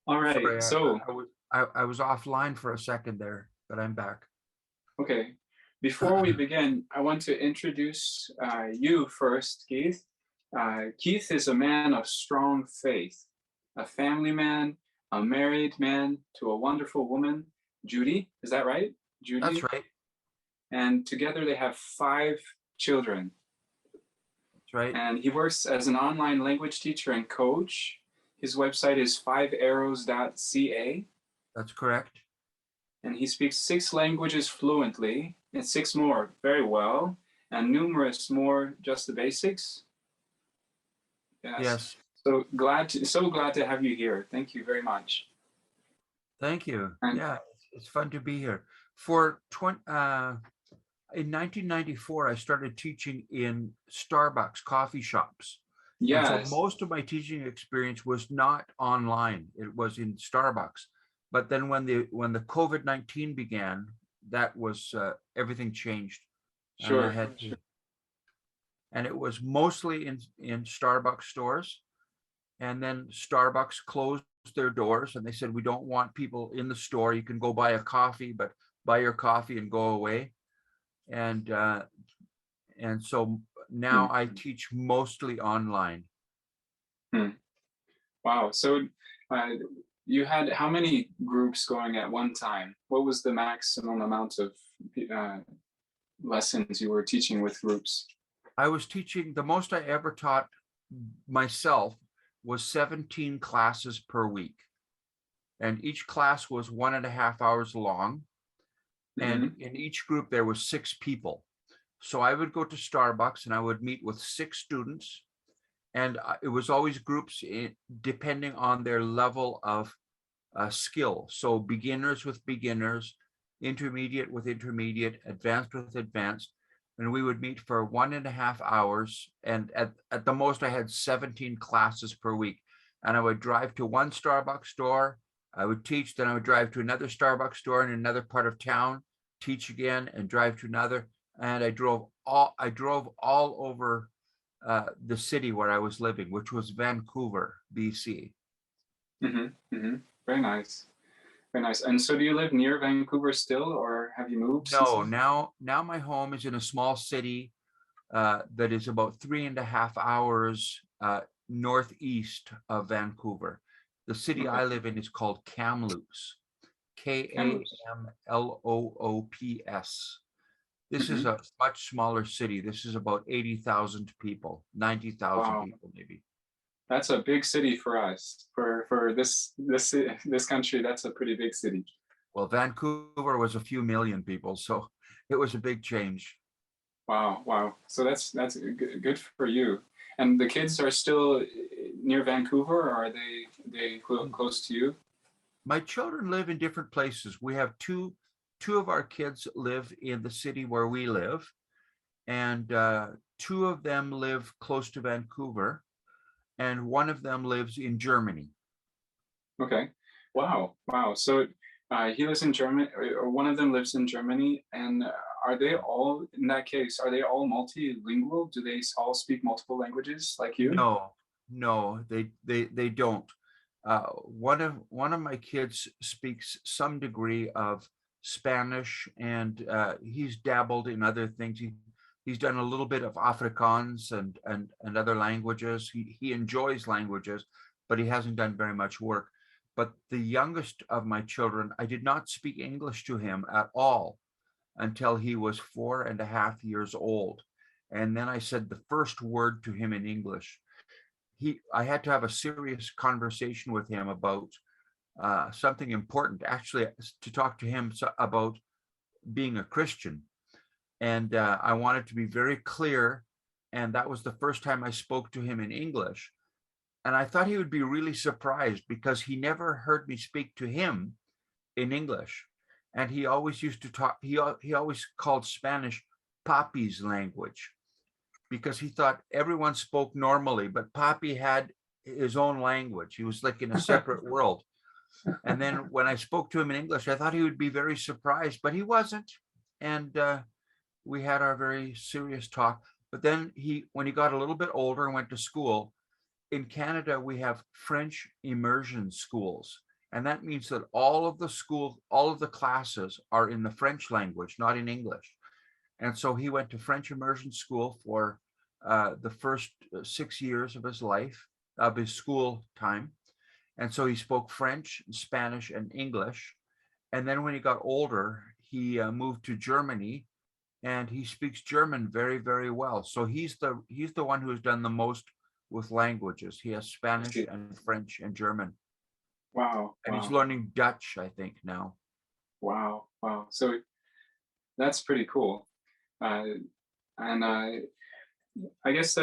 All right. Sorry, So, I was offline for a second there, but I'm back. okay. Before we begin, I want to introduce you first, Keith. Keith is a man of strong faith, a family man, a married man to a wonderful woman, Judy. Is that right? That's Judy. right. And together they have five children. That's right. And he works as an online language teacher and coach. His website is fivearrows.ca. That's correct. And he speaks six languages fluently and six more very well, and numerous more just the basics. Yes. Yes. So glad to have you here. Thank you very much. Thank you. And Yeah, it's fun to be here. For 20, in 1994, I started teaching in Starbucks coffee shops. And so yes, most of my teaching experience was not online. It was in Starbucks. But then when the COVID-19 began, that was everything changed. And I sure, had sure. to, and it was mostly in Starbucks stores. And then Starbucks closed their doors and they said, we don't want people in the store. You can go buy a coffee, but buy your coffee and go away. And so now I Hmm. teach mostly online. Hmm. Wow. So uh, you had how many groups going at one time? What was the maximum amount of uh, lessons you were teaching with groups? I was teaching, the most I ever taught myself was 17 classes per week. And each class was 1.5 hours long. And Hmm. in each group, there was 6 people. So I would go to Starbucks and I would meet with 6 students. And it was always groups depending on their level of skill. So beginners with beginners, intermediate with intermediate, advanced with advanced. And we would meet for 1.5 hours. And at the most, I had 17 classes per week. And I would drive to one Starbucks store. I would teach, then I would drive to another Starbucks store in another part of town, teach again, and drive to another. And I drove all over the city where I was living, which was Vancouver, BC. Hmm. Hmm. Very nice. Very nice. And so do you live near Vancouver still, or have you moved since No, then? now my home is in a small city that is about 3.5 hours northeast of Vancouver. The city Okay. I live in is called Kamloops, Kamloops. Kamloops. This is Hmm. a much smaller city. This is about 80,000 people, 90,000 Wow. people maybe. That's a big city for us. For this country, that's a pretty big city. Well, Vancouver was a few million people, so it was a big change. Wow, wow. So that's good for you. And the kids are still near Vancouver, or are they close to you? My children live in different places. We have two of our kids live in the city where we live, and two of them live close to Vancouver, and one of them lives in Germany. Okay. Wow, wow. So he lives in Germany, or one of them lives in Germany, and are they all, in that case, are they all multilingual? Do they all speak multiple languages like you? No, no, they don't. One of my kids speaks some degree of Spanish, and he's dabbled in other things. He's done a little bit of Afrikaans and other languages. He enjoys languages, but he hasn't done very much work. But the youngest of my children, I did not speak English to him at all until he was 4.5 years old. And then I said the first word to him in English. I had to have a serious conversation with him about something important, actually, to talk to him about being a Christian. And I wanted to be very clear. And that was the first time I spoke to him in English. And I thought he would be really surprised because he never heard me speak to him in English. And he always used to talk, he always called Spanish Papi's language because he thought everyone spoke normally, but Papi had his own language. He was like in a separate world. And then when I spoke to him in English, I thought he would be very surprised, but he wasn't. And we had our very serious talk. But then when he got a little bit older and went to school, in Canada, we have French immersion schools. And that means that all of the school, all of the classes are in the French language, not in English. And so he went to French immersion school for the first 6 years of his life, of his school time. And so he spoke French, Spanish, and English. And then when he got older, he moved to Germany, and he speaks German very, very well. So he's the one who has done the most with languages. He has I Spanish see. and French and German, Wow, and he's wow, learning Dutch, I think, now. wow, wow. So that's pretty cool. Uh, and I guess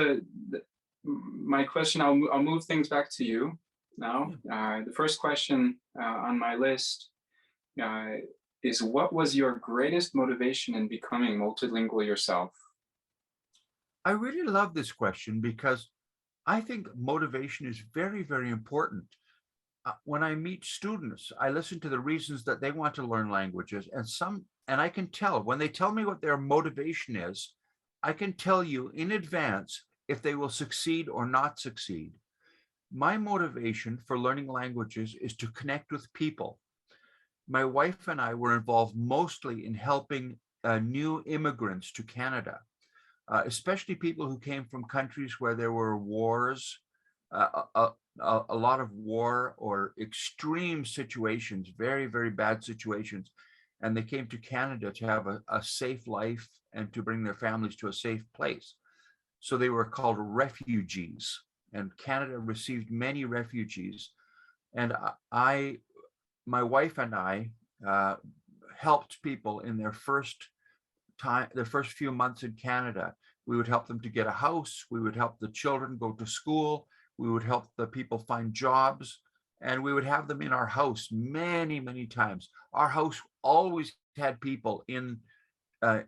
my question, I'll move things back to you now. Yeah. The first question on my list uh, is, what was your greatest motivation in becoming multilingual yourself? I really love this question because I think motivation is very, very important. When I meet students, I listen to the reasons that they want to learn languages, and I can tell when they tell me what their motivation is, I can tell you in advance if they will succeed or not succeed. My motivation for learning languages is to connect with people. My wife and I were involved mostly in helping new immigrants to Canada, especially people who came from countries where there were wars, a lot of war or extreme situations, very, very bad situations. And they came to Canada to have a safe life and to bring their families to a safe place. So they were called refugees. And Canada received many refugees. And my wife and I uh, helped people in their first few months in Canada. We would help them to get a house. We would help the children go to school. We would help the people find jobs, and we would have them in our house many, many times. Our house always had people in,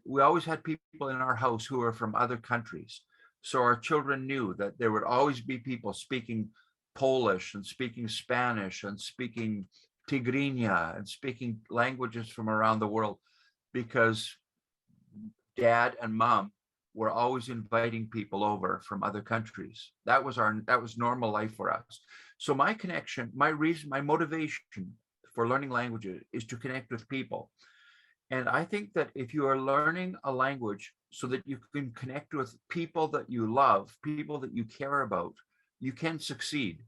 we always had people in our house who were from other countries. So our children knew that there would always be people speaking Polish and speaking Spanish and speaking Tigrinya and speaking languages from around the world, because dad and mom were always inviting people over from other countries. That was normal life for us. So my connection, my reason, my motivation for learning languages is to connect with people. And I think that if you are learning a language so that you can connect with people that you love, people that you care about, you can succeed.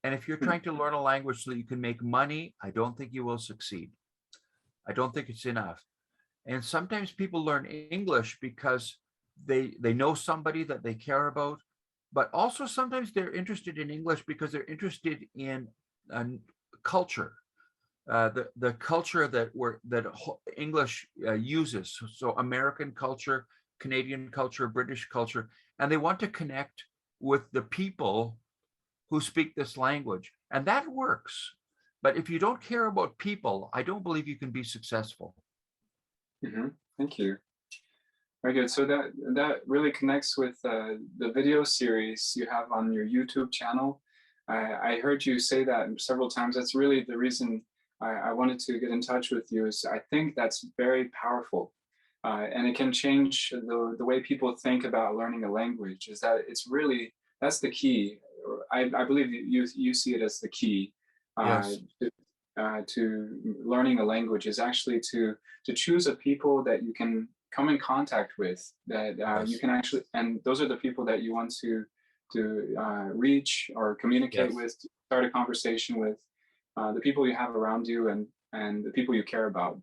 And if you're trying to learn a language so that you can make money, I don't think you will succeed. I don't think it's enough. And sometimes people learn English because they know somebody that they care about, but also sometimes they're interested in English because they're interested in culture, the culture that English uses. So American culture, Canadian culture, British culture, and they want to connect with the people who speak this language, and that works. But if you don't care about people, I don't believe you can be successful. Hmm. Thank you. Very good. So that really connects with the video series you have on your YouTube channel. I heard you say that several times. That's really the reason I wanted to get in touch with you. Is I think that's very powerful, and it can change the way people think about learning a language. Is that it's really, that's the key. I believe you see it as the key uh, Yes, to learning a language, is actually to choose a people that you can come in contact with, that you yes, can actually, and those are the people that you want to reach or communicate yes. with, start a conversation with, the people you have around you, and the people you care about.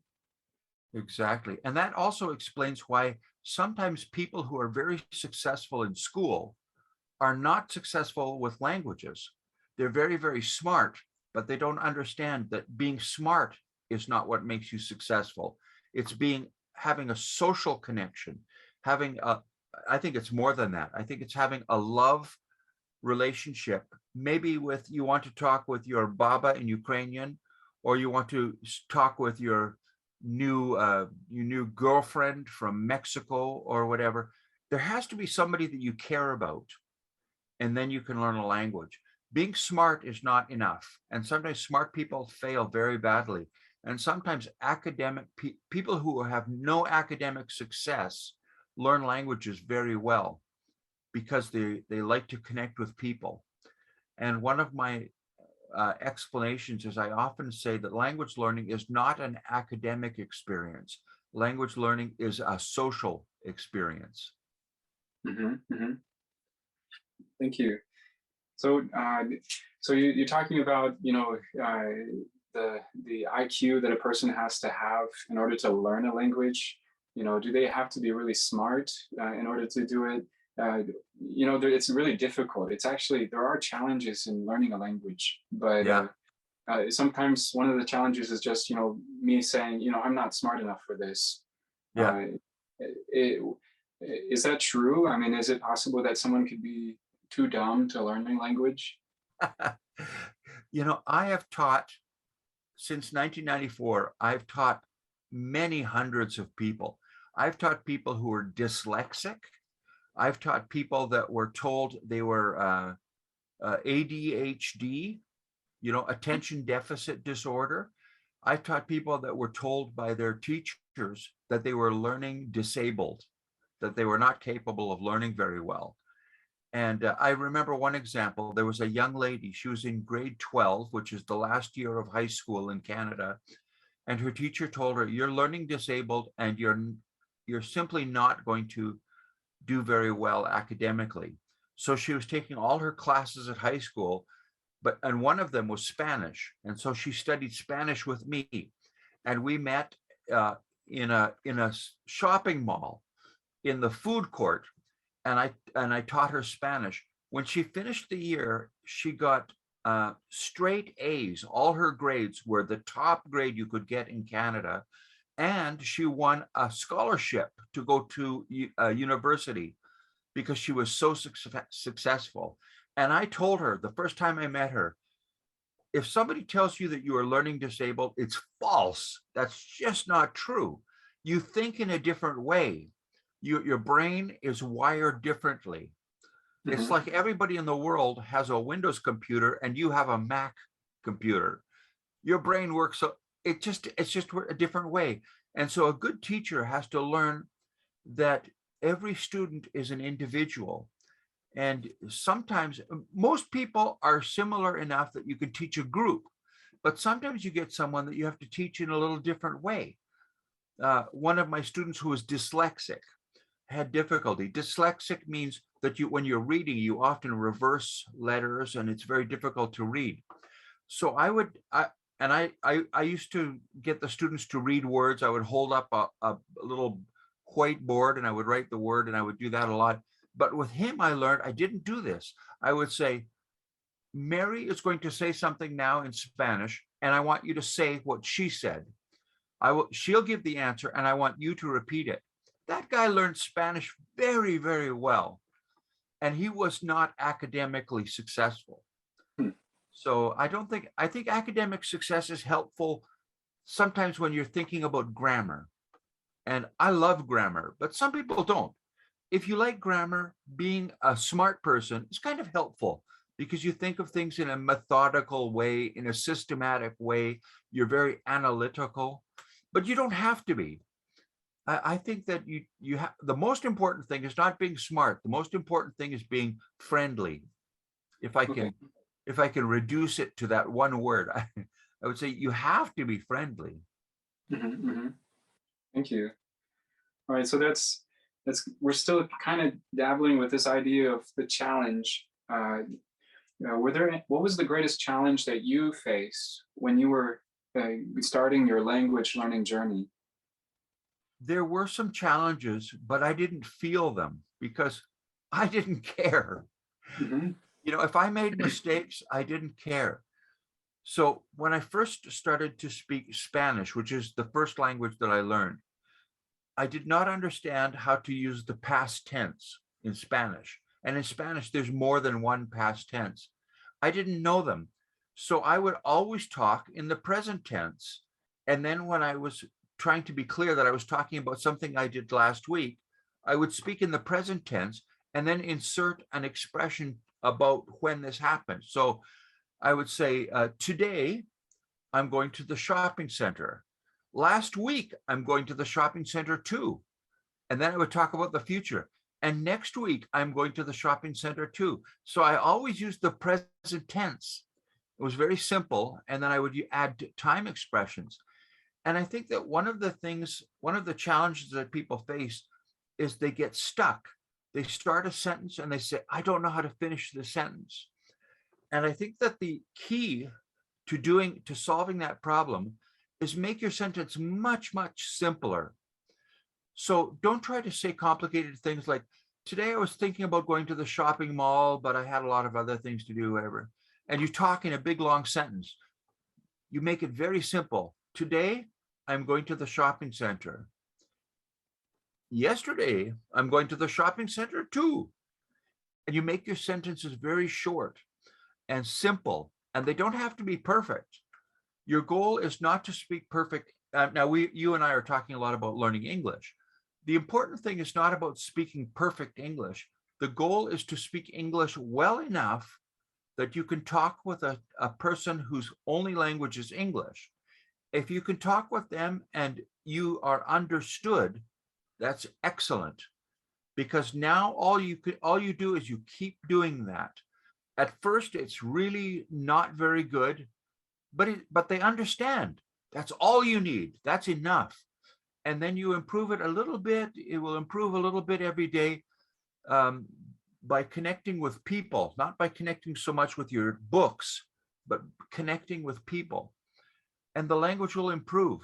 Exactly. And that also explains why sometimes people who are very successful in school are not successful with languages. They're very, very smart, but they don't understand that being smart is not what makes you successful. It's having a social connection, having a, I think it's more than that. I think it's having a love relationship, maybe with, you want to talk with your baba in Ukrainian, or you want to talk with your new girlfriend from Mexico or whatever. There has to be somebody that you care about, and then you can learn a language. Being smart is not enough, and sometimes smart people fail very badly. And sometimes people who have no academic success learn languages very well because they like to connect with people. And one of my explanations is I often say that language learning is not an academic experience. Language learning is a social experience. Thank you. So, so you're talking about, the IQ that a person has to have in order to learn a language. Do they have to be really smart in order to do it? It's really difficult. It's actually, there are challenges in learning a language, but Yeah, sometimes one of the challenges is just, me saying, I'm not smart enough for this. yeah. Uh, it, is that true? I mean, is it possible that someone could be too dumb to learn a language? I have taught since 1994, I've taught many hundreds of people. I've taught people who are dyslexic. I've taught people that were told they were ADHD, attention deficit disorder. I've taught people that were told by their teachers that they were learning disabled, that they were not capable of learning very well. And I remember one example. There was a young lady, she was in grade 12, which is the last year of high school in Canada. And her teacher told her, you're learning disabled and you're simply not going to do very well academically. So she was taking all her classes at high school, and one of them was Spanish. And so she studied Spanish with me. And we met in a shopping mall in the food court, and I taught her Spanish. When she finished the year, she got straight A's. All her grades were the top grade you could get in Canada, and she won a scholarship to go to a university because she was so successful. And I told her the first time I met her, if somebody tells you that you are learning disabled, it's false. That's just not true. You think in a different way. Your brain is wired differently. It's like everybody in the world has a Windows computer and you have a Mac computer. Your brain works, so it's just a different way. And so a good teacher has to learn that every student is an individual. And sometimes most people are similar enough that you can teach a group, but sometimes you get someone that you have to teach in a little different way. One of my students who was dyslexic had difficulty. Dyslexic means that when you're reading, you often reverse letters and it's very difficult to read. So I used to get the students to read words. I would hold up a little whiteboard and I would write the word, and I would do that a lot. But with him, I learned I didn't do this. I would say, Mary is going to say something now in Spanish, and I want you to say what she said. She'll give the answer, and I want you to repeat it. That guy learned Spanish very, very well, and he was not academically successful. So I think academic success is helpful sometimes when you're thinking about grammar. And I love grammar, but some people don't. If you like grammar, being a smart person is kind of helpful because you think of things in a methodical way, in a systematic way. You're very analytical, but you don't have to be. I think that you have, the most important thing is not being smart. The most important thing is being friendly. If I can reduce it to that one word, I would say you have to be friendly. Thank you. All right, so that's we're still kind of dabbling with this idea of the challenge. What was the greatest challenge that you faced when you were starting your language learning journey? There were some challenges, but I didn't feel them because I didn't care. If I made mistakes, I didn't care. So when I first started to speak Spanish, which is the first language that I learned, I did not understand how to use the past tense in Spanish. And in Spanish, there's more than one past tense. I didn't know them. So I would always talk in the present tense. And then when I was trying to be clear that I was talking about something I did last week, I would speak in the present tense and then insert an expression about when this happened. So I would say, today I'm going to the shopping center. Last week, I'm going to the shopping center too. And then I would talk about the future. And next week, I'm going to the shopping center too. So I always use the present tense It was very simple. And then I would add time expressions. And I think that one of the challenges that people face is they get stuck. They start a sentence and they say, I don't know how to finish the sentence. And I think that the key to solving that problem is make your sentence much, much simpler. So don't try to say complicated things like, today I was thinking about going to the shopping mall, but I had a lot of other things to do, whatever. And you talk in a big, long sentence. You make it very simple. Today, I'm going to the shopping center. Yesterday, I'm going to the shopping center too. And you make your sentences very short and simple, and they don't have to be perfect. Your goal is not to speak perfect. Now, you and I are talking a lot about learning English. The important thing is not about speaking perfect English. The goal is to speak English well enough that you can talk with a person whose only language is English. If you can talk with them and you are understood, that's excellent. Because now all you do is you keep doing that. At first, it's really not very good, but they understand. That's all you need. That's enough. And then you improve it a little bit. It will improve a little bit every day, by connecting with people, not by connecting so much with your books, but connecting with people. And the language will improve.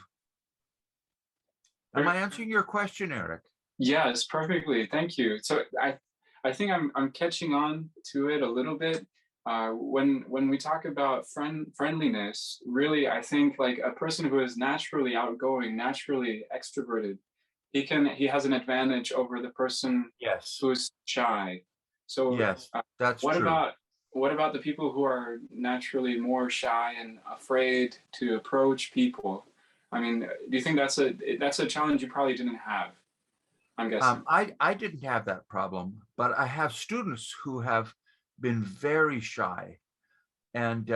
Am I answering your question, Eric? Yes, perfectly. Thank you. So I think I'm catching on to it a little bit. When we talk about friendliness, really, I think like a person who is naturally outgoing, naturally extroverted, he has an advantage over the person Yes. who's shy. So Yes, that's what true. about the people who are naturally more shy and afraid to approach people? I mean, do you think that's a challenge you probably didn't have? I'm guessing. I didn't have that problem, but I have students who have been very shy, and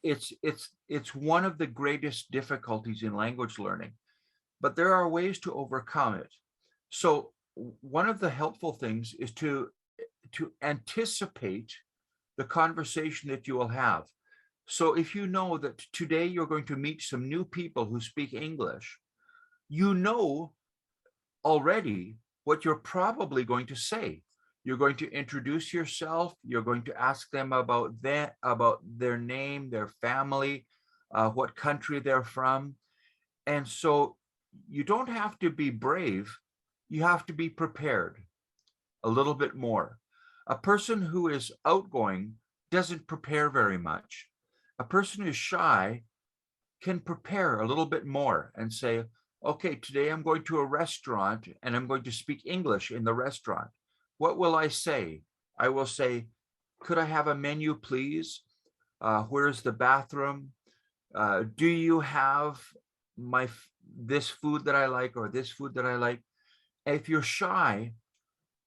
it's one of the greatest difficulties in language learning. But there are ways to overcome it. So one of the helpful things is to anticipate the conversation that you will have. So if you know that today you're going to meet some new people who speak English, you know already what you're probably going to say. You're going to introduce yourself. You're going to ask them about their name, their family, what country they're from. And so you don't have to be brave. You have to be prepared a little bit more. A person who is outgoing doesn't prepare very much. A person who's shy can prepare a little bit more and say, okay, today I'm going to a restaurant and I'm going to speak English in the restaurant. What will I say? I will say, could I have a menu, please? Where's the bathroom? Do you have this food that I like or this food that I like? If you're shy,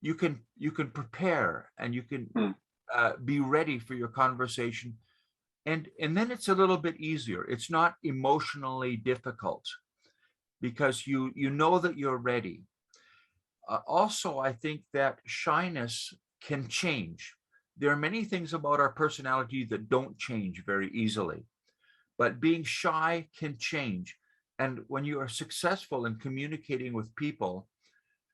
you can prepare and you can be ready for your conversation. And then it's a little bit easier. It's not emotionally difficult because you know that you're ready. Also, I think that shyness can change. There are many things about our personality that don't change very easily, but being shy can change. And when you are successful in communicating with people,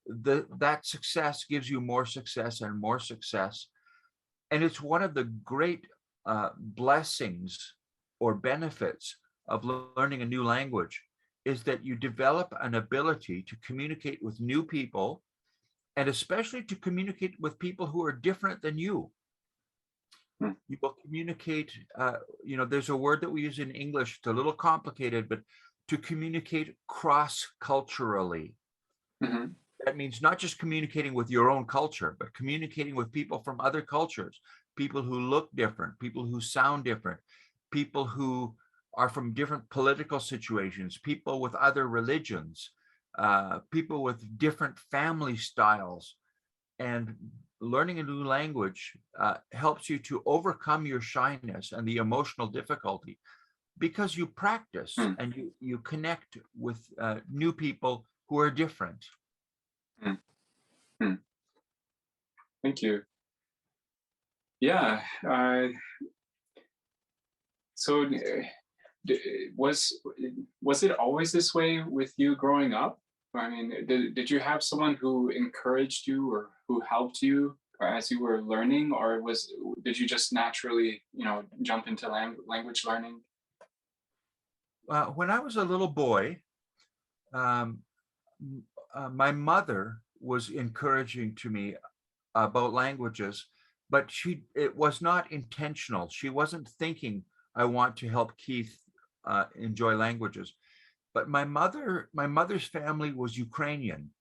that success gives you more success and more success. And it's one of the great blessings or benefits of learning a new language is that you develop an ability to communicate with new people, and especially to communicate with people who are different than you. You will communicate, there's a word that we use in English, it's a little complicated, but to communicate cross-culturally. Mm-hmm. That means not just communicating with your own culture, but communicating with people from other cultures, people who look different, people who sound different, people who are from different political situations, people with other religions, people with different family styles. And learning a new language helps you to overcome your shyness and the emotional difficulty because you practice and you connect with new people who are different. Thank you. Yeah, So was it always this way with you growing up? I mean, did you have someone who encouraged you or who helped you as you were learning, or did you just naturally, jump into language learning? When I was a little boy, um, my mother was encouraging to me about languages, but it was not intentional. She wasn't thinking, I want to help Keith enjoy languages. But my mother's family was Ukrainian,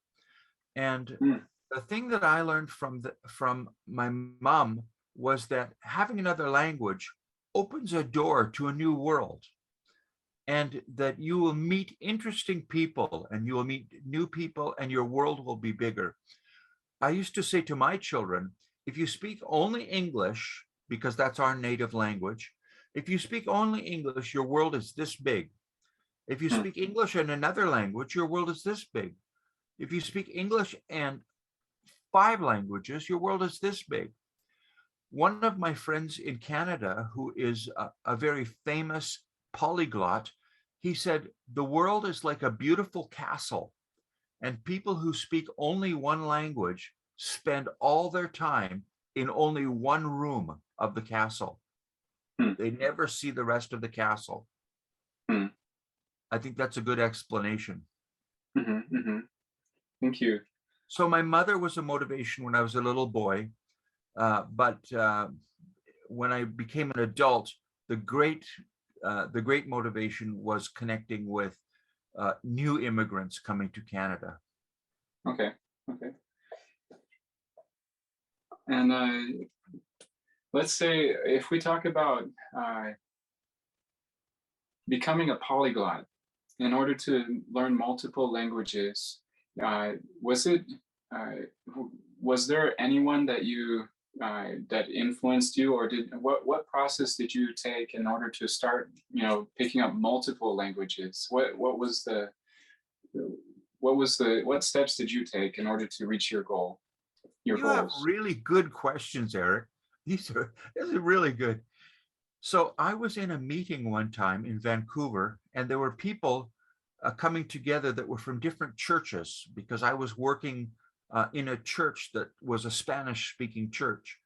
and Mm, the thing that I learned from my mom was that having another language opens a door to a new world, and that you will meet interesting people and you will meet new people and your world will be bigger. I used to say to my children, if you speak only English, because that's our native language, if you speak only English, your world is this big. If you mm, speak English and another language, your world is this big. If you speak English and 5 languages, your world is this big. One of my friends in Canada, who is a very famous polyglot, he said, the world is like a beautiful castle, and people who speak only one language spend all their time in only one room of the castle. mm, They never see the rest of the castle. mm, I think that's a good explanation. mm. Thank you. So my mother was a motivation when I was a little boy, but when I became an adult, the great motivation was connecting with new immigrants coming to Canada. Okay. Okay. And let's say if we talk about uh, becoming a polyglot in order to learn multiple languages, uh, was it uh, was there anyone that you that influenced you, or what process did you take in order to start picking up multiple languages? What steps did you take in order to reach your You have goals? really good questions, Eric. These are really good. So I was in a meeting one time in Vancouver, and there were people coming together that were from different churches, because I was working in a church that was a Spanish-speaking church.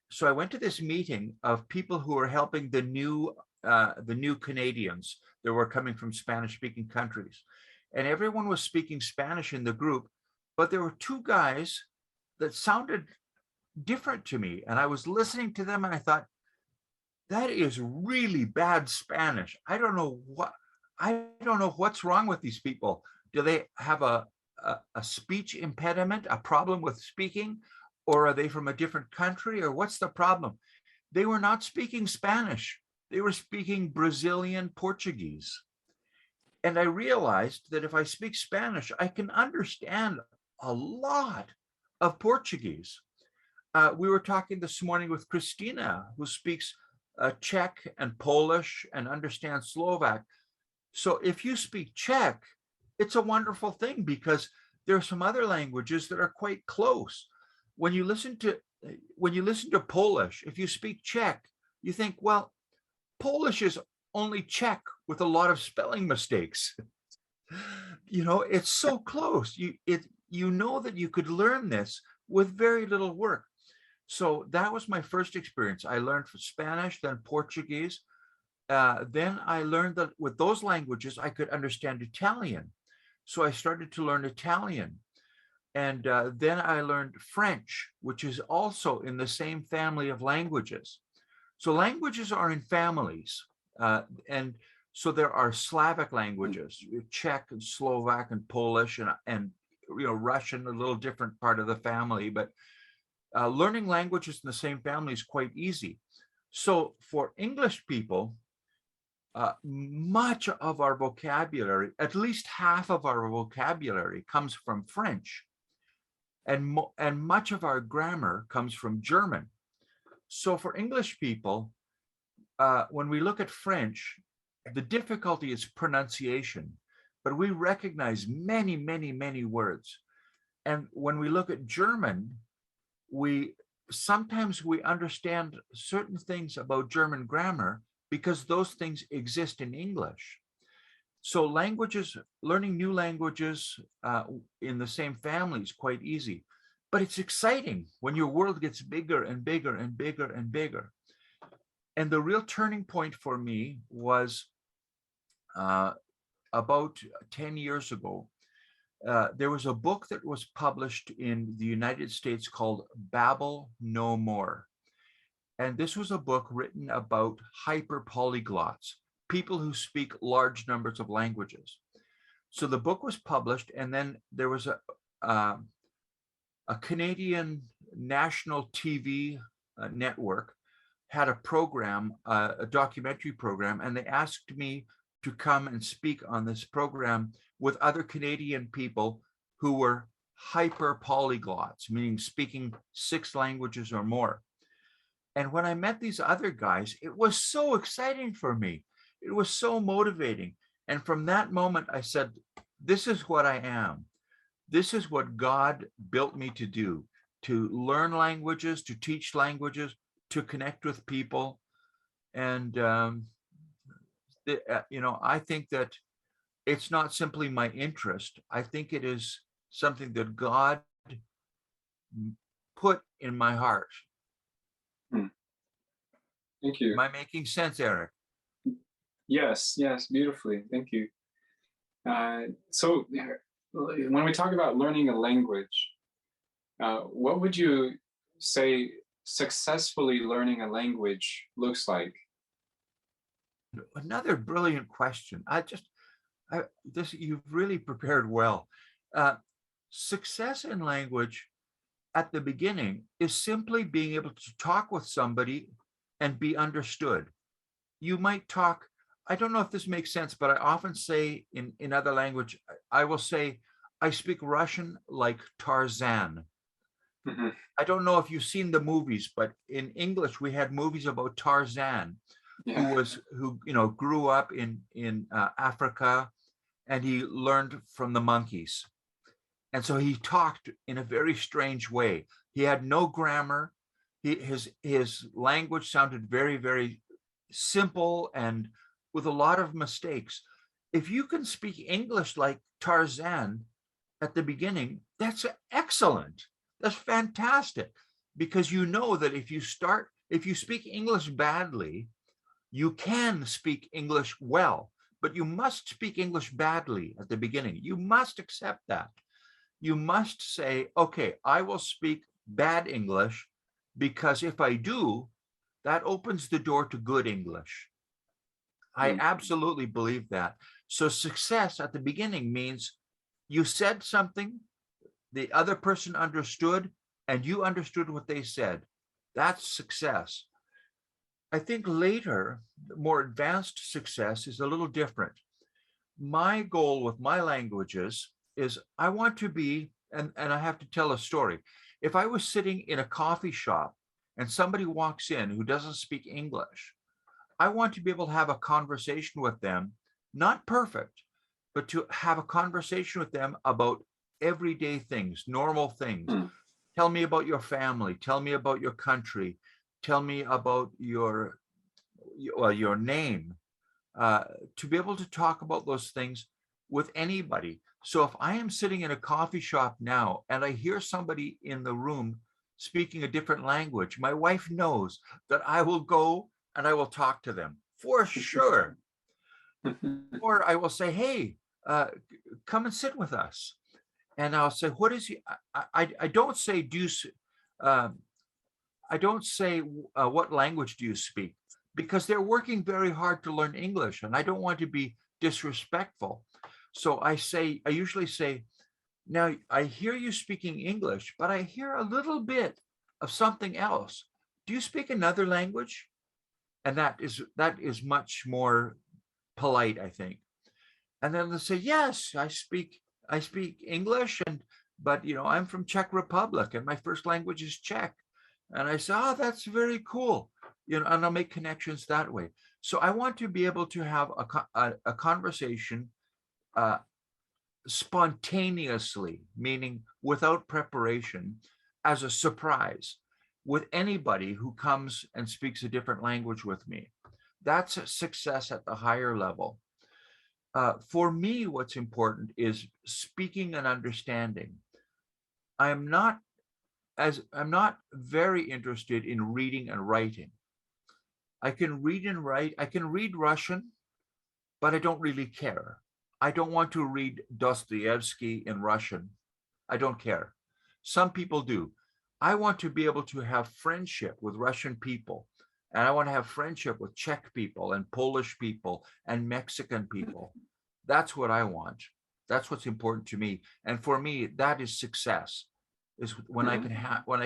So I went to this meeting of people who were helping the new Canadians that were coming from Spanish-speaking countries, and everyone was speaking Spanish in the group, but there were 2 guys that sounded different to me, and I was listening to them, and I thought, that is really bad Spanish. I don't know what's wrong with these people. Do they have a speech impediment, a problem with speaking, or are they from a different country, or what's the problem? They were not speaking Spanish. They were speaking Brazilian Portuguese. And I realized that if I speak Spanish, I can understand a lot of Portuguese. We were talking this morning with Christina, who speaks Czech and Polish and understands Slovak. So if you speak Czech, it's a wonderful thing, because there are some other languages that are quite close. When you listen to Polish, if you speak Czech, you think, well, Polish is only Czech with a lot of spelling mistakes. It's so close. You know that you could learn this with very little work. So that was my first experience. I learned Spanish, then Portuguese. Then I learned that with those languages, I could understand Italian. So I started to learn Italian. And then I learned French, which is also in the same family of languages. So languages are in families. And so there are Slavic languages, Czech and Slovak and Polish and Russian, a little different part of the family, but learning languages in the same family is quite easy. So for English people, much of our vocabulary, at least half of our vocabulary, comes from French, and much of our grammar comes from German. So for English people, when we look at French, the difficulty is pronunciation, but we recognize many, many, many words. And when we look at German, we sometimes understand certain things about German grammar because those things exist in English. So languages, learning new languages in the same family is quite easy, but it's exciting when your world gets bigger and bigger and bigger and bigger. And the real turning point for me was about 10 years ago. There was a book that was published in the United States called Babel No More. And this was a book written about hyper polyglots, people who speak large numbers of languages. So the book was published, and then there was a Canadian national TV network had a program, a documentary program, and they asked me to come and speak on this program with other Canadian people who were hyper polyglots, meaning speaking 6 languages or more. And when I met these other guys, it was so exciting for me. It was so motivating. And from that moment, I said, this is what I am. This is what God built me to do, to learn languages, to teach languages, to connect with people. And, I think that it's not simply my interest. I think it is something that God put in my heart. Thank you. Am I making sense, Eric? Yes, beautifully. Thank you. So when we talk about learning a language, what would you say successfully learning a language looks like? Another brilliant question. You've really prepared well. Success in language at the beginning is simply being able to talk with somebody and be understood. You might talk, I don't know if this makes sense, but I often say in other language, I will say, I speak Russian like Tarzan. Mm-hmm. I don't know if you've seen the movies, but in English, we had movies about Tarzan, who grew up in Africa, and he learned from the monkeys. And so he talked in a very strange way. He had no grammar. His language sounded very, very simple and with a lot of mistakes. If you can speak English like Tarzan at the beginning, that's excellent. That's fantastic, because you know that if you speak English badly, you can speak English well, but you must speak English badly at the beginning. You must accept that. You must say, okay, I will speak bad English, because if I do, that opens the door to good English. I absolutely believe that. So success at the beginning means you said something, the other person understood, and you understood what they said. That's success. I think later, more advanced success is a little different. My goal with my languages is I want to be, and I have to tell a story. If I was sitting in a coffee shop and somebody walks in who doesn't speak English, I want to be able to have a conversation with them, not perfect, but to have a conversation with them about everyday things, normal things. Tell me about your family. Tell me about your country. Tell me about your name. To be able to talk about those things with anybody. So if I am sitting in a coffee shop now and I hear somebody in the room speaking a different language, my wife knows that I will go and I will talk to them for sure. Or I will say, hey, come and sit with us. And I'll say, what is he? I don't say, I don't say, what language do you speak? Because they're working very hard to learn English, and I don't want to be disrespectful. So I usually say, now I hear you speaking English, but I hear a little bit of something else. Do you speak another language? And that is much more polite, I think. And then they'll say, yes, I speak English, but I'm from Czech Republic and my first language is Czech. And I say, oh, that's very cool. And I'll make connections that way. So I want to be able to have a conversation spontaneously, meaning without preparation, as a surprise with anybody who comes and speaks a different language with me. That's a success at the higher level. For me, what's important is speaking and understanding. I'm not very interested in reading and writing. I can read and write. I can read Russian, but I don't really care. I don't want to read Dostoevsky in Russian. I don't care. Some people do. I want to be able to have friendship with Russian people, and I want to have friendship with Czech people and Polish people and Mexican people. That's what I want. That's what's important to me. And for me, that is success, is when I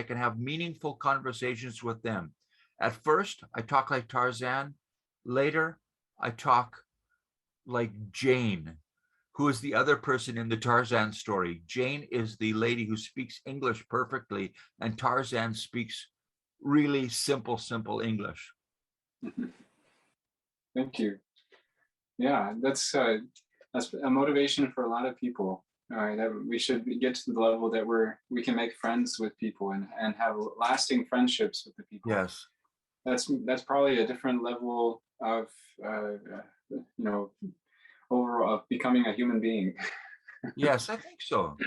can have meaningful conversations with them. At first, I talk like Tarzan. Later, I talk like Jane, who is the other person in the Tarzan story. Jane is the lady who speaks English perfectly, and Tarzan speaks really simple English. Thank you. Yeah, that's a motivation for a lot of people. That we should get to the level that we can make friends with people and have lasting friendships with the people. Yes. That's probably a different level of overall of becoming a human being. Yes, I think so.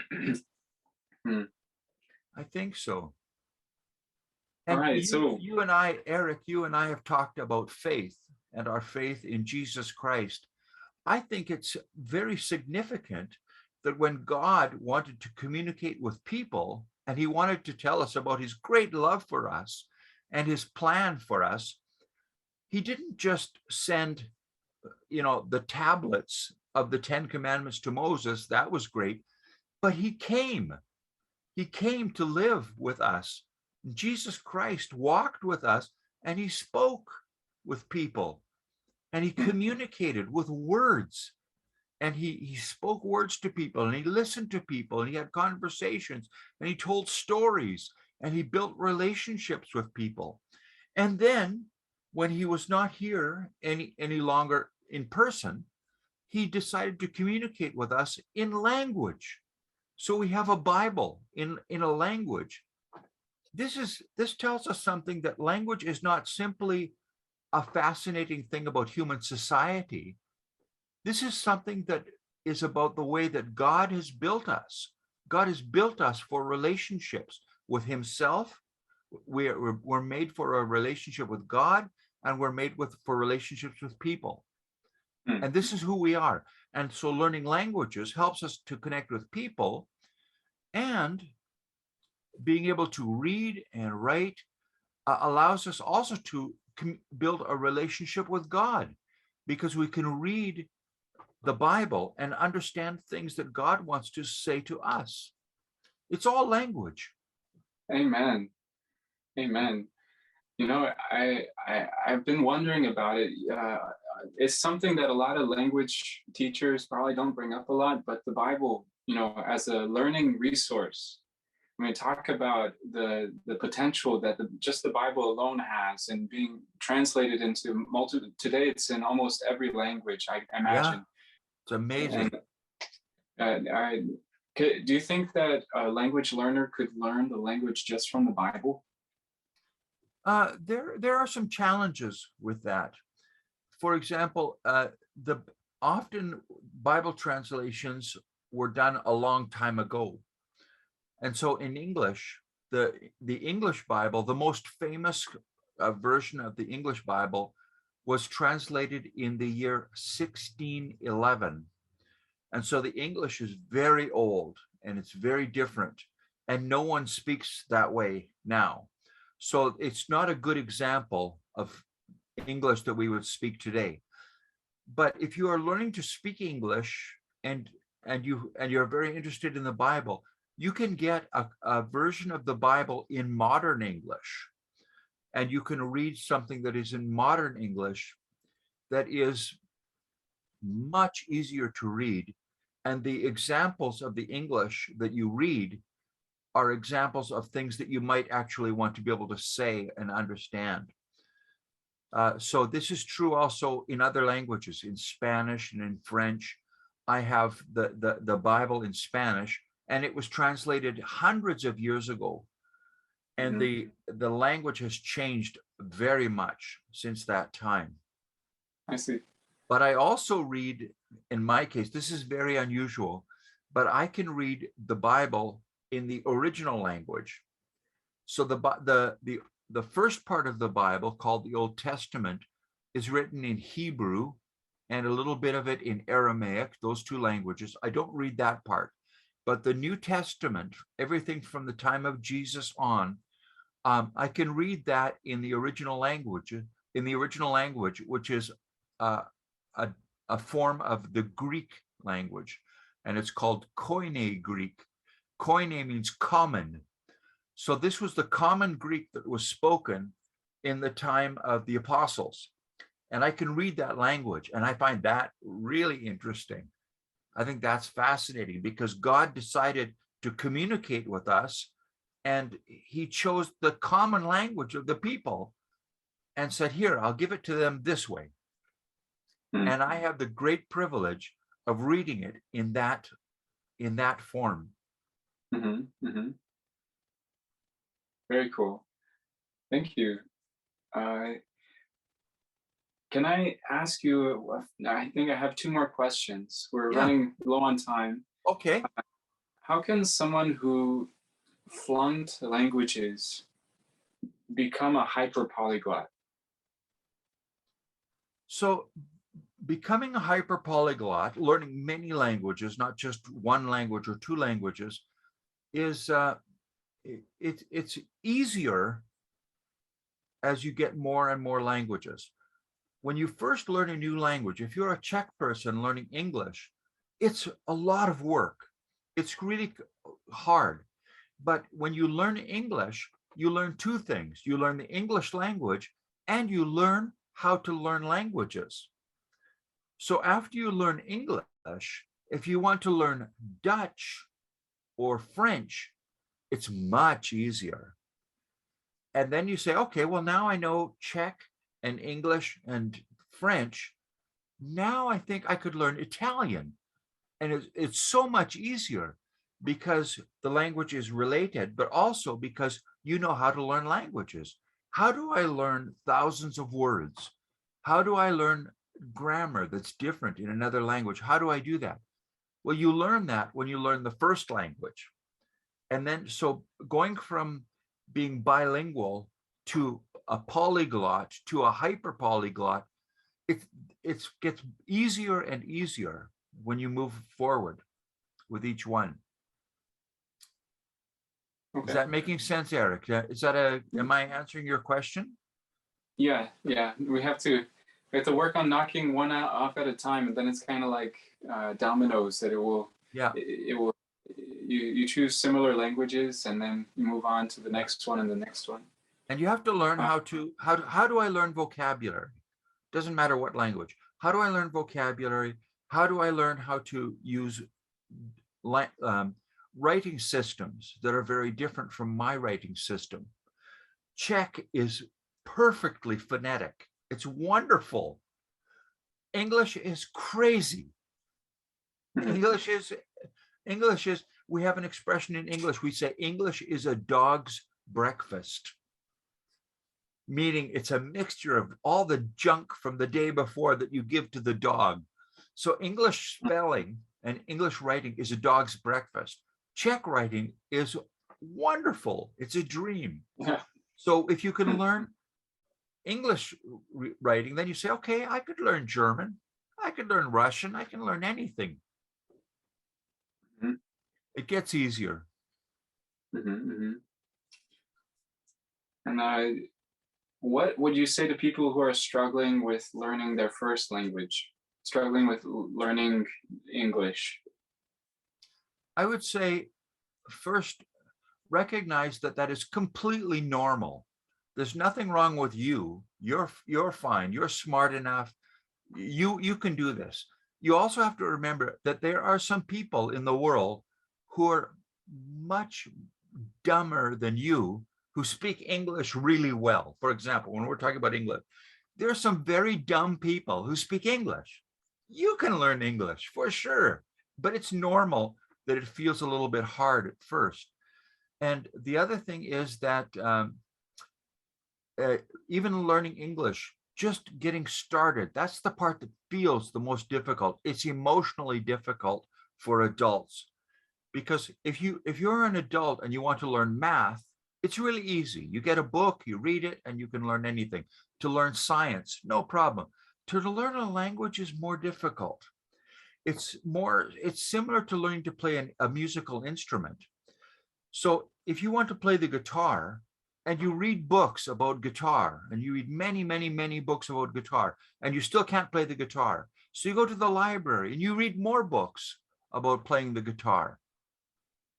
I think so. And all right, so you and I, Eric, you and I have talked about faith and our faith in Jesus Christ. I think it's very significant that when God wanted to communicate with people and he wanted to tell us about his great love for us and his plan for us, he didn't just send, the tablets of the 10 Commandments to Moses. That was great. But he came. He came to live with us. Jesus Christ walked with us and he spoke with people and he communicated with words. And he spoke words to people and he listened to people and he had conversations and he told stories and he built relationships with people. And then when he was not here any longer in person, he decided to communicate with us in language. So we have a Bible in a language. This tells us something, that language is not simply a fascinating thing about human society. This is something that is about the way that God has built us. God has built us for relationships with himself. We're made for a relationship with God, and we're made for relationships with people. And this is who we are. And so learning languages helps us to connect with people, and being able to read and write allows us also to build a relationship with God, because we can read the Bible and understand things that God wants to say to us. It's all language. Amen. Amen. I've been wondering about it. It's something that a lot of language teachers probably don't bring up a lot, but the Bible, as a learning resource, when we talk about the potential that just the Bible alone has, and being translated into today it's in almost every language, I imagine. Yeah, it's amazing. And, do you think that a language learner could learn the language just from the Bible? There are some challenges with that. For example, the often Bible translations were done a long time ago. And so in English, the English Bible, the most famous version of the English Bible, was translated in the year 1611. And so the English is very old and it's very different, and no one speaks that way now. So it's not a good example of English that we would speak today. But if you are learning to speak English and you're very interested in the Bible, you can get a version of the Bible in modern English, and you can read something that is in modern English that is much easier to read. And the examples of the English that you read are examples of things that you might actually want to be able to say and understand. So this is true also in other languages, in Spanish and in French. I have the Bible in Spanish, and it was translated hundreds of years ago. And the language has changed very much since that time. I see. But I also read, in my case, this is very unusual, but I can read the Bible in the original language. So the first part of the Bible, called the Old Testament, is written in Hebrew and a little bit of it in Aramaic, those two languages. I don't read that part. But the New Testament, everything from the time of Jesus on, I can read that in the original language, which is uh, a form of the Greek language, and it's called Koine Greek. Koine means common. So this was the common Greek that was spoken in the time of the apostles. And I can read that language, and I find that really interesting. I think that's fascinating because God decided to communicate with us, and he chose the common language of the people and said, here, I'll give it to them this way. And I have the great privilege of reading it in that form. Very cool. Thank you. Can I ask you, I think I have two more questions. We're running low on time. Okay. How can someone who flunked languages become a hyper polyglot? So becoming a hyper polyglot, learning many languages, not just one language or two languages, is it's easier as you get more and more languages. When you first learn a new language, if you're a Czech person learning English, it's a lot of work. It's really hard. But when you learn English, you learn two things. You learn the English language, and you learn how to learn languages. So after you learn English, if you want to learn Dutch or French, it's much easier. And then you say, okay, well, now I know Czech and English and French. Now I think I could learn Italian. And it's so much easier because the language is related, but also because you know how to learn languages. How do I learn thousands of words? How do I learn grammar that's different in another language? How do I do that? Well, you learn that when you learn the first language. And then, so going from being bilingual to a polyglot to a hyper polyglot, it gets easier and easier when you move forward with each one. Okay. Is that making sense, Eric? Am I answering your question? Yeah. We have to work on knocking one off at a time, and then it's kind of like dominoes that it will. You choose similar languages, and then you move on to the next one and the next one. And you have to learn how do I learn vocabulary? Doesn't matter what language. How do I learn vocabulary? How do I learn how to use writing systems that are very different from my writing system? Czech is perfectly phonetic. It's wonderful. English is crazy. English is, we have an expression in English. We say English is a dog's breakfast, meaning it's a mixture of all the junk from the day before that you give to the dog. So English spelling and English writing is a dog's breakfast. Czech writing is wonderful. It's a dream. So if you can learn English writing, then you say, okay, I could learn German. I could learn Russian. I can learn anything. It gets easier. And what would you say to people who are struggling with learning their first language, struggling with learning English? I would say, first, recognize that is completely normal. There's nothing wrong with you. You're fine. You're smart enough. You can do this. You also have to remember that there are some people in the world who are much dumber than you, who speak English really well. For example, when we're talking about English, there are some very dumb people who speak English. You can learn English for sure, but it's normal that it feels a little bit hard at first. And the other thing is that even learning English, just getting started. That's the part that feels the most difficult. It's emotionally difficult for adults, because if you're an adult and you want to learn math, it's really easy. You get a book, you read it, and you can learn anything. To learn science, no problem. To learn a language is more difficult. It's similar to learning to play a musical instrument. So if you want to play the guitar and you read books about guitar, and you read many, many, many books about guitar, and you still can't play the guitar, so you go to the library and you read more books about playing the guitar.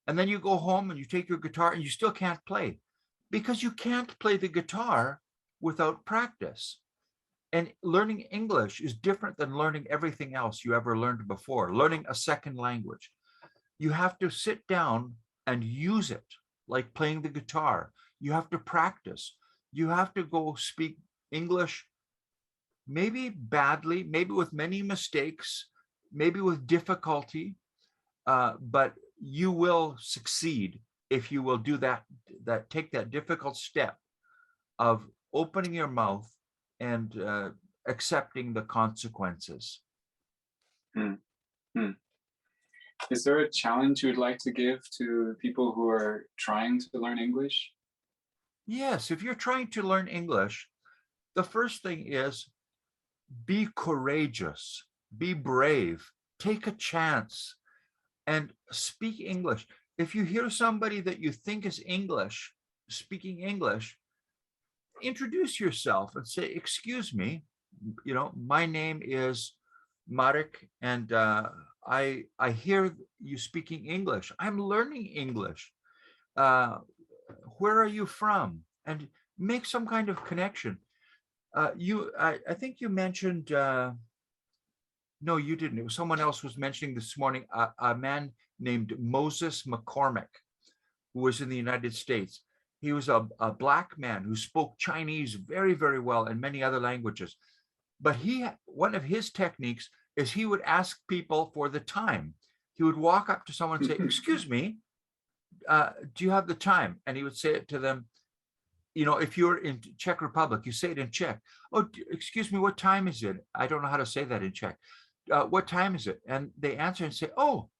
And then you go home and you take your guitar and you still can't play, because you can't play the guitar without practice. And learning English is different than learning everything else you ever learned before, learning a second language. You have to sit down and use it, like playing the guitar. You have to practice. You have to go speak English, maybe badly, maybe with many mistakes, maybe with difficulty, but you will succeed if you will do that, take that difficult step of opening your mouth and accepting the consequences. Hmm. Hmm. Is there a challenge you would like to give to people who are trying to learn English? Yes, if you're trying to learn English, the first thing is be courageous, be brave, take a chance, and speak English. If you hear somebody that you think is English, speaking English, introduce yourself and say, "Excuse me, my name is Marek, and I hear you speaking English. I'm learning English. Uh, where are you from?" And make some kind of connection. I think you mentioned, no, you didn't. It was someone else was mentioning this morning, a man named Moses McCormick, who was in the United States. He was a Black man who spoke Chinese very, very well and many other languages. But one of his techniques is he would ask people for the time. He would walk up to someone and say, "Excuse me, do you have the time?" And he would say it to them. If you're in Czech Republic, you say it in Czech. "Oh, excuse me, what time is it?" I don't know how to say that in Czech. "What time is it?" And they answer and say, "Oh,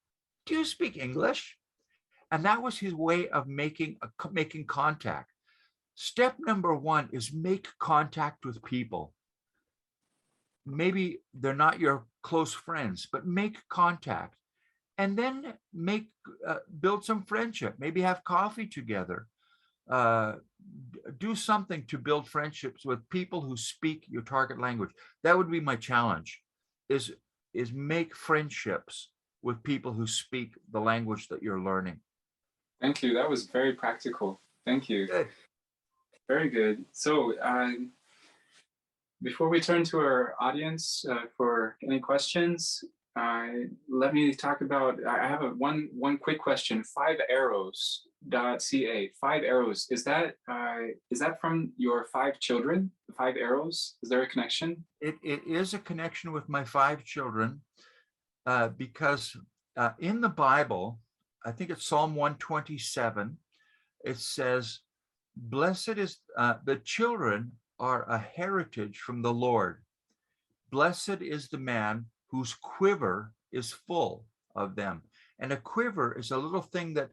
do you speak English?" And that was his way of making contact. Step number one is make contact with people. Maybe they're not your close friends, but make contact, and then build some friendship. Maybe have coffee together. Do something to build friendships with people who speak your target language. That would be my challenge, is make friendships with people who speak the language that you're learning. Thank you. That was very practical. Thank you. Good. Very good. So before we turn to our audience for any questions, let me talk about, I have one quick question. 5arrows.ca. 5 arrows. Is that from your 5 children? The 5 arrows? Is there a connection? It is a connection with my 5 children, because in the Bible, I think it's Psalm 127, it says, "Blessed is the children are a heritage from the Lord. Blessed is the man whose quiver is full of them." And a quiver is a little thing that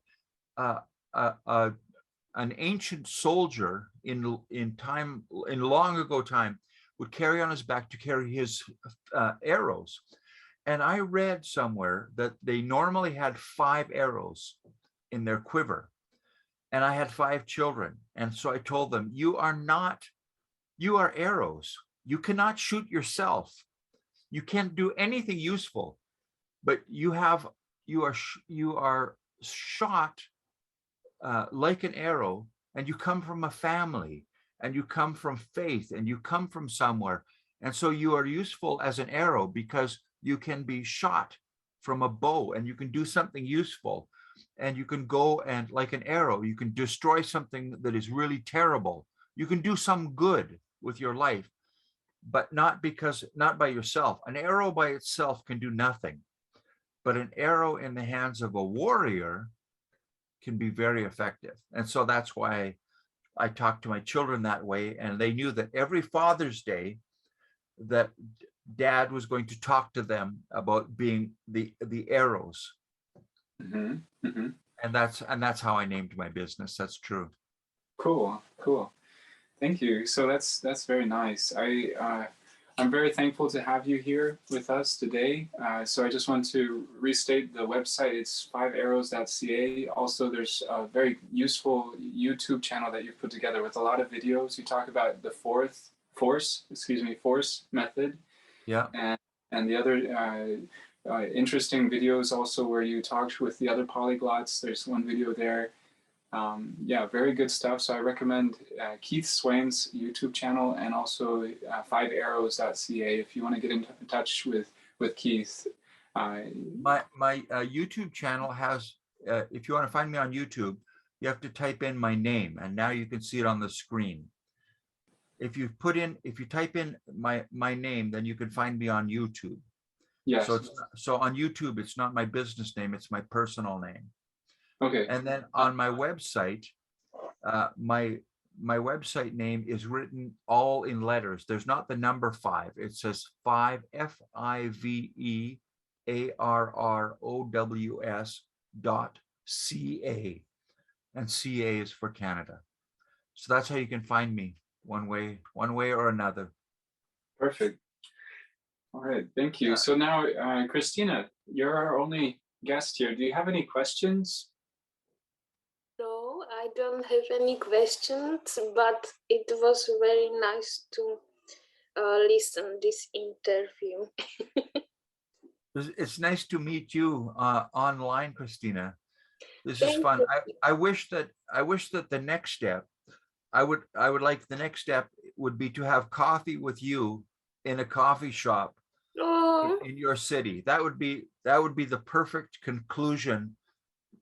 an ancient soldier in long ago time would carry on his back to carry his arrows. And I read somewhere that they normally had 5 arrows in their quiver. And I had 5 children. And so I told them, you are arrows. You cannot shoot yourself. You can't do anything useful, but you are shot like an arrow, and you come from a family, and you come from faith, and you come from somewhere. And so you are useful as an arrow because you can be shot from a bow and you can do something useful. And you can go and, like an arrow, you can destroy something that is really terrible. You can do some good with your life, but not by yourself. An arrow by itself can do nothing, but an arrow in the hands of a warrior can be very effective. And so that's why I talk to my children that way. And they knew that every Father's Day, that Dad was going to talk to them about being the arrows. Mm-hmm. Mm-hmm. And that's how I named my business. That's true. Cool, cool. Thank you. So that's very nice. I'm very thankful to have you here with us today. So I just want to restate the website. It's 5arrows.ca. Also, there's a very useful YouTube channel that you've put together with a lot of videos. You talk about the force method. Yeah. And the other interesting videos also where you talked with the other polyglots. There's one video there. Yeah, very good stuff. So I recommend Keith Swayne's YouTube channel and also 5arrows.ca if you want to get in touch with Keith. My YouTube channel has, if you want to find me on YouTube, you have to type in my name, and now you can see it on the screen. If you type in my name, then you can find me on YouTube. Yes. So on YouTube, it's not my business name, it's my personal name. Okay. And then on my website, my website name is written all in letters. There's not the number 5. It says 5 FIVEARROWS.ca, and CA is for Canada. So that's how you can find me one way or another. Perfect. All right, thank you. So now, Christina, you're our only guest here. Do you have any questions? No, I don't have any questions, but it was very nice to listen this interview. It's nice to meet you online, Christina. This is fun. I wish that the next step, I would like the next step would be to have coffee with you in a coffee shop in your city. That would be the perfect conclusion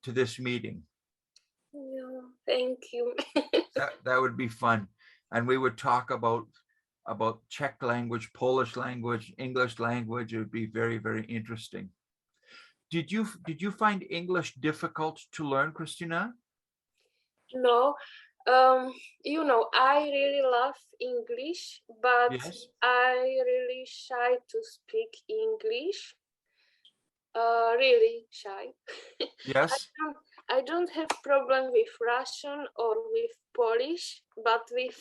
to this meeting. Yeah, thank you. that would be fun, and we would talk about Czech language, Polish language, English language. It would be very, very interesting. Did you find English difficult to learn, Christina? No, you know, I really love English, but Yes. I really shy to speak English. Really shy. Yes. I don't have problem with Russian or with Polish, but with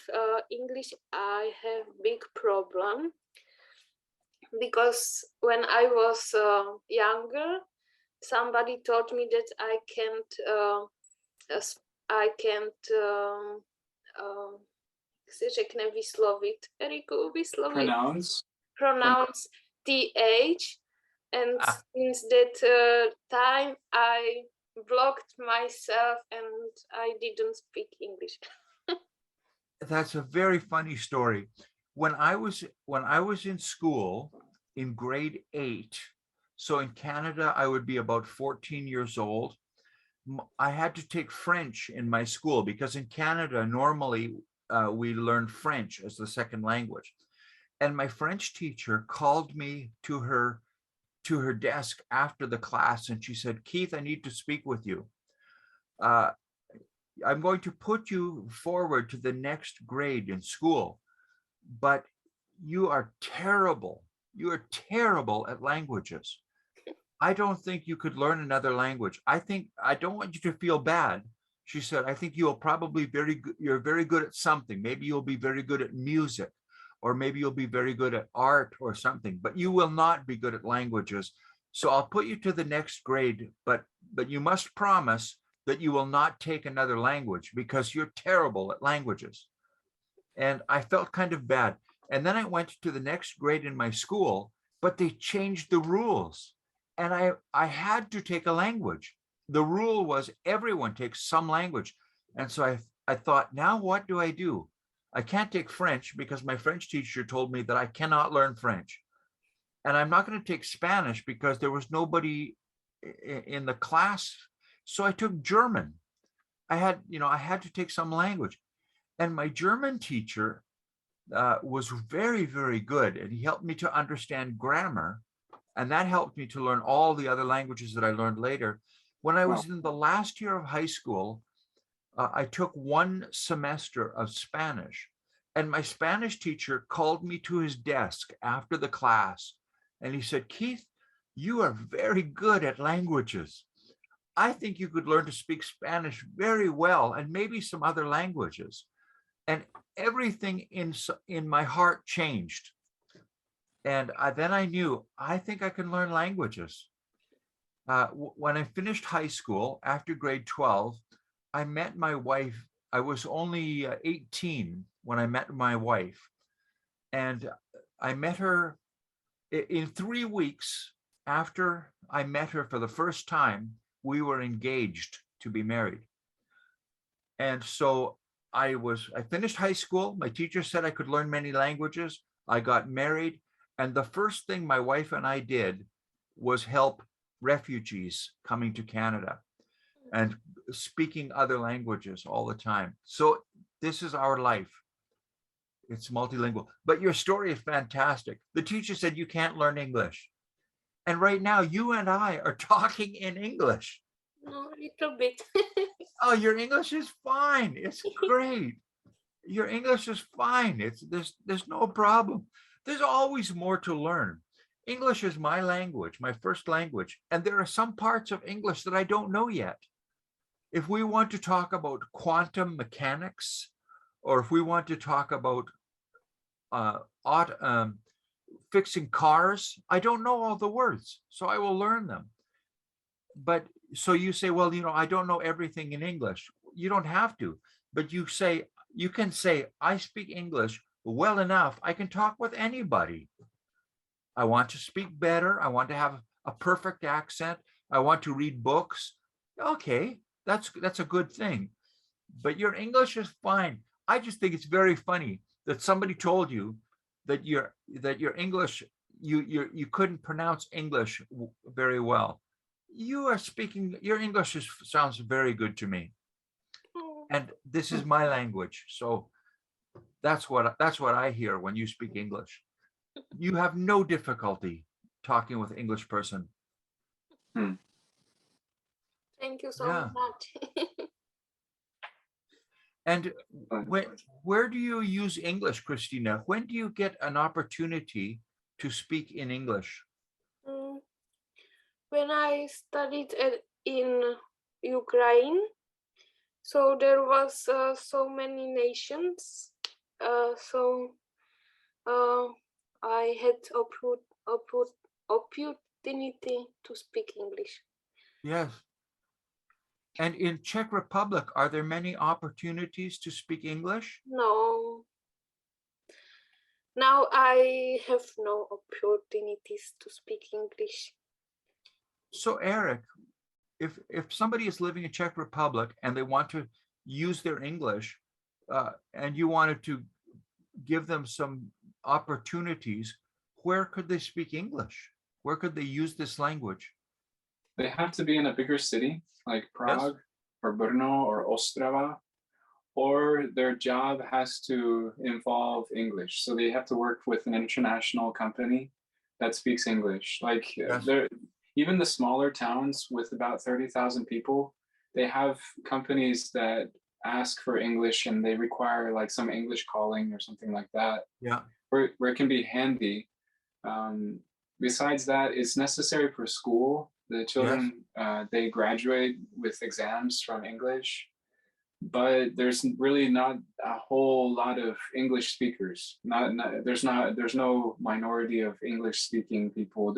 English I have big problem, because when I was younger, somebody told me that I can't řekne vyslovit. Eriku, vyslovit. Pronounce TH. And since that time, I blocked myself and I didn't speak English. That's a very funny story. When I was in school in grade 8, so in Canada, I would be about 14 years old. I had to take French in my school because in Canada, normally we learn French as the second language. And my French teacher called me to her desk after the class, and she said, "Keith, I need to speak with you. I'm going to put you forward to the next grade in school, but you are terrible. You are terrible at languages. I don't think you could learn another language. I don't want you to feel bad." She said, "I think you'll probably you're very good at something. Maybe you'll be very good at music, or maybe you'll be very good at art or something, but you will not be good at languages. So I'll put you to the next grade, but you must promise that you will not take another language because you're terrible at languages." And I felt kind of bad. And then I went to the next grade in my school, but they changed the rules. And I had to take a language. The rule was everyone takes some language. And so I thought, now what do? I can't take French because my French teacher told me that I cannot learn French. And I'm not going to take Spanish because there was nobody in the class. So I took German. I had to take some language. And my German teacher was very, very good. And he helped me to understand grammar. And that helped me to learn all the other languages that I learned later. When I was in the last year of high school, I took one semester of Spanish, And my Spanish teacher called me to his desk after the class, and he said, Keith, you are very good at languages. I think you could learn to speak Spanish very well, and maybe some other languages. And everything in my heart changed. And then I knew, I think I can learn languages. When I finished high school, after grade 12, I met my wife. I was only 18 when I met my wife. And I met her in 3 weeks after I met her for the first time. We were engaged to be married. And so I finished high school. My teacher said I could learn many languages. I got married. And the first thing my wife and I did was help refugees coming to Canada and speaking other languages all the time. So this is our life. It's multilingual. But your story is fantastic. The teacher said you can't learn English. And right now, you and I are talking in English. No, a little bit. Oh, your English is fine. It's great. Your English is fine. There's no problem. There's always more to learn. English is my language, my first language. And there are some parts of English that I don't know yet. If we want to talk about quantum mechanics, or if we want to talk about fixing cars, I don't know all the words, so I will learn them. But so you say, well, I don't know everything in English. You don't have to, but you can say, I speak English well enough. I can talk with anybody. I want to speak better. I want to have a perfect accent. I want to read books. Okay, that's a good thing. But your English is fine. I just think it's very funny that somebody told you that your English, you couldn't pronounce English very well. You are speaking, your English sounds very good to me. And this is my language. So that's what I hear when you speak English. You have no difficulty talking with English person. Thank you so much. And where do you use English, Christina? When do you get an opportunity to speak in English? When I studied in Ukraine, so there was so many nations, so I had opportunity to speak English. Yes. And in Czech Republic, are there many opportunities to speak English? No. Now I have no opportunities to speak English. So Eric, if somebody is living in Czech Republic and they want to use their English, and you wanted to give them some opportunities, where could they speak English? Where could they use this language? They have to be in a bigger city like Prague, yes, or Brno or Ostrava, or their job has to involve English. So they have to work with an international company that speaks English. Like, yes, even the smaller towns with about 30,000 people, they have companies that ask for English and they require like some English calling or something like that. Yeah. Where it can be handy. Besides that, it's necessary for school. The children, yes, they graduate with exams from English, but there's really not a whole lot of English speakers. There's no minority of English speaking people.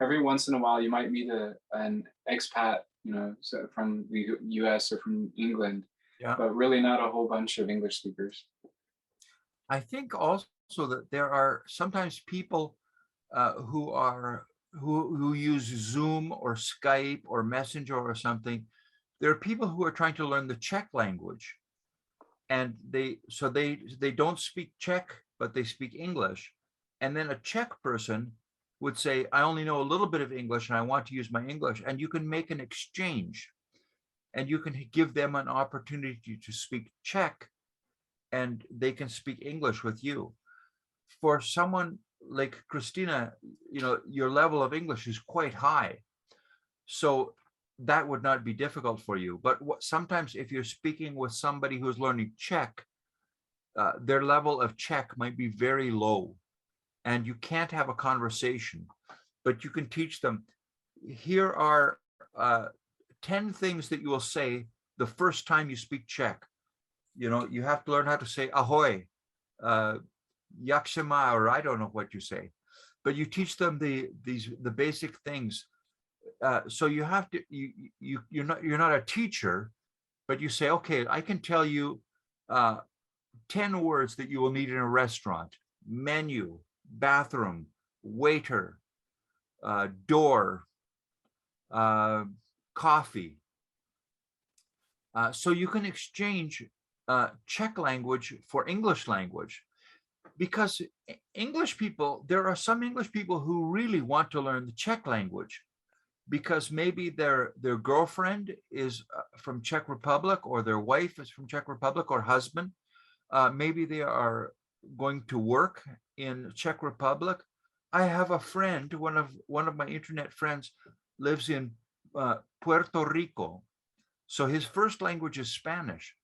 Every once in a while, you might meet an expat, so from the US or from England, yeah, but really not a whole bunch of English speakers. I think also that there are sometimes people who use Zoom or Skype or Messenger or something. There are people who are trying to learn the Czech language, and they don't speak Czech, but they speak English. And then a Czech person would say, I only know a little bit of English and I want to use my English. And you can make an exchange and you can give them an opportunity to speak Czech and they can speak English with you. For someone like Christina, your level of English is quite high. So that would not be difficult for you. But sometimes if you're speaking with somebody who's learning Czech, their level of Czech might be very low, and you can't have a conversation, but you can teach them. Here are 10 things that you will say the first time you speak Czech. You know, you have to learn how to say ahoy, jak se má, or I don't know what you say, but you teach them the basic things. So you have to, you're not a teacher, but you say, okay, I can tell you 10 words that you will need in a restaurant: menu, bathroom, waiter, door, coffee. So you can exchange Czech language for English language, because English people, there are some English people who really want to learn the Czech language because maybe their girlfriend is from Czech Republic, or their wife is from Czech Republic, or husband. Maybe they are going to work in Czech Republic. I have a friend, one of my internet friends lives in Puerto Rico. So his first language is Spanish,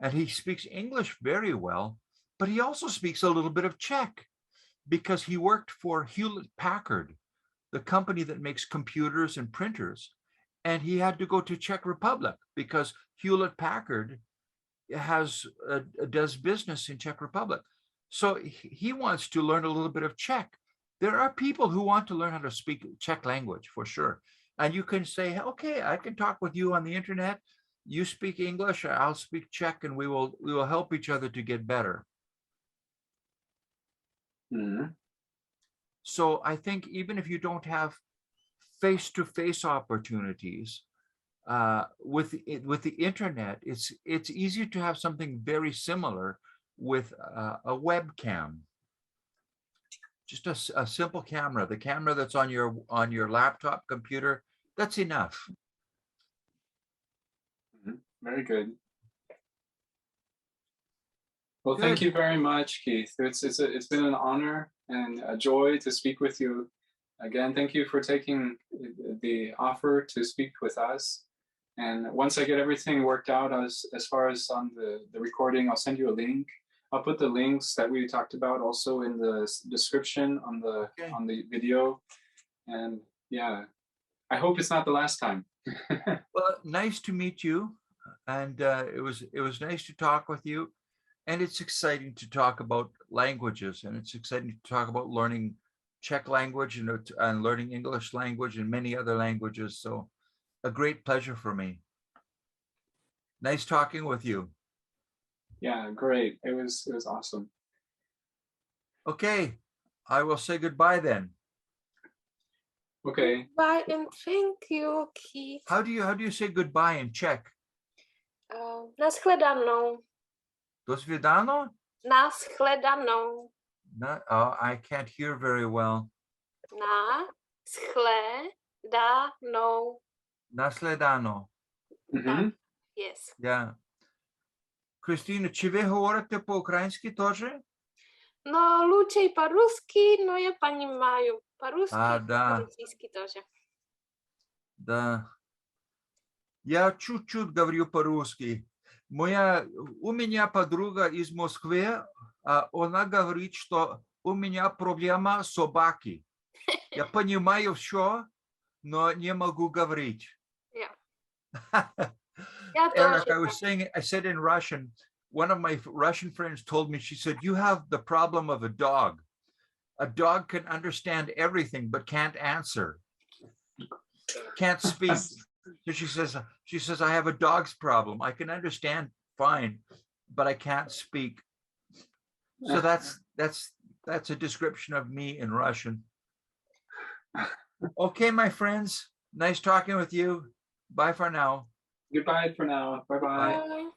and he speaks English very well, but he also speaks a little bit of Czech because he worked for Hewlett-Packard, the company that makes computers and printers. And he had to go to Czech Republic because Hewlett-Packard does business in Czech Republic. So he wants to learn a little bit of Czech. There are people who want to learn how to speak Czech language for sure. And you can say, okay, I can talk with you on the internet. You speak English, I'll speak Czech, and we will help each other to get better. Mm-hmm. So I think even if you don't have face-to-face opportunities with the internet, it's easier to have something very similar with a webcam. Just a simple camera, the camera that's on your laptop computer, that's enough. Mm-hmm. Very good. Well, Good. thank you very much, Keith. It's been an honor and a joy to speak with you. Again, thank you for taking the offer to speak with us. And once I get everything worked out as far as on the recording, I'll send you a link. I'll put the links that we talked about also in the description on the video. And yeah, I hope it's not the last time. Well, nice to meet you, and it was nice to talk with you. And it's exciting to talk about languages, and it's exciting to talk about learning Czech language and learning English language and many other languages. So a great pleasure for me. Nice talking with you. Yeah, great. It was awesome. Okay, I will say goodbye then. Okay. Bye and thank you, Keith. How do you say goodbye in Czech? Nashledanou. Do svidano? Nashledanou. Oh, I can't hear very well. Nashledanou. Nasledano. Mm-hmm. Yes. Yeah. Kristýna, či vy hovoríte po ukrajinsky тоже? No, лучше по-русски, но я понимаю по-русски, Да. по-российски тоже. Да. Я чуть-чуть говорю по-русски. У меня подруга из Москвы, она говорит, что у меня проблема собаки. Я понимаю все, но не могу говорить. Yeah. Eric, I said in Russian, one of my Russian friends told me, she said, you have the problem of a dog. A dog can understand everything, but can't answer, can't speak. So she says, I have a dog's problem. I can understand fine, but I can't speak. So that's a description of me in Russian. Okay, my friends, nice talking with you. Bye for now. Goodbye for now. Bye-bye. Bye.